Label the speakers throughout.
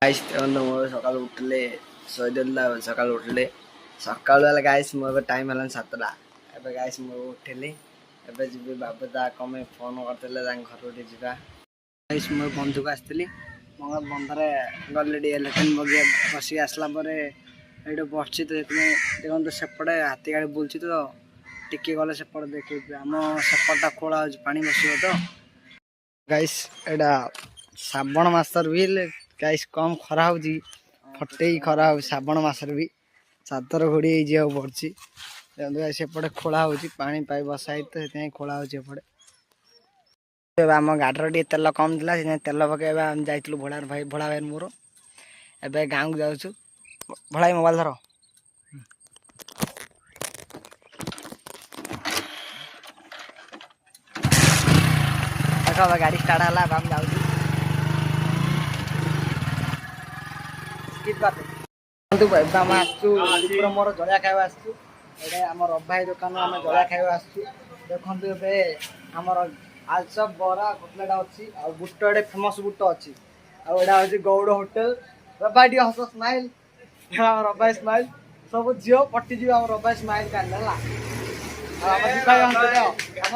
Speaker 1: Guys मोर सकाल उठले शहीद सकाल उठले सकाल वाला गाइस मोर टाइम हलन 7टा एबे गाइस मोर उठले एबे जी बाबा कमे फोन करते घर उठे जा गाइस मोर बंधु को आसली मोर बंधरे गले लेकिन बगे बस आसला ये बस तो देखो सेपटे हाथी गाड़ी बुलची तो टिके गले सेपटे देखे आम सेपटा खोला हो पानी बस तो गाइस एटा श्रावण मासर भी गाइस कम खरा हो फटे खरा हो श्रावण मासर भी चादर घोड़ी जाओ पड़ी सेपटे खोला हो पानी पाई बसाई तो खोला हो आम गाड़ी तेल कम था तेल पकड़ जाइलु भड़ा भाई भड़ा भाई मोर एवं गाँव को जाऊँ भड़ा मोबाइल धर देख गाड़ी स्टार्ट है आम जाऊँ आम आसू मोर जलिया खाଇବା आसू आम रभाई दुकान आम जलिया खाଇବା आसू देखते ए आमर आलचप बरा कटलेट अच्छी आ बुट ए फेमस बुट अच्छी आड़ा हूँ गौड़ होटेल रभाई टी हस स्माइल रभाई स्माइल सब झील पटिजी आम रभाई स्माइल का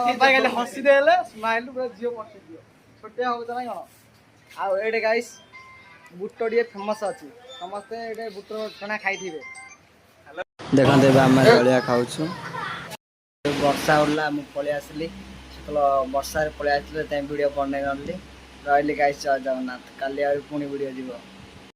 Speaker 1: रभाई हसी दे स्माइल पूरा झील पटिजी छोटिया हो ना कौन आड़े गाइस बुट टे फेमस अच्छी समस्ते ये बुट छना खाई देखते आम जलिया खाऊ वर्षा उड़ला मुझे पलि आसली वर्षा पलि आसली भिडियो बनई गली रही गाइस जय जगन्नाथ काली पुणी भिडियो जीव।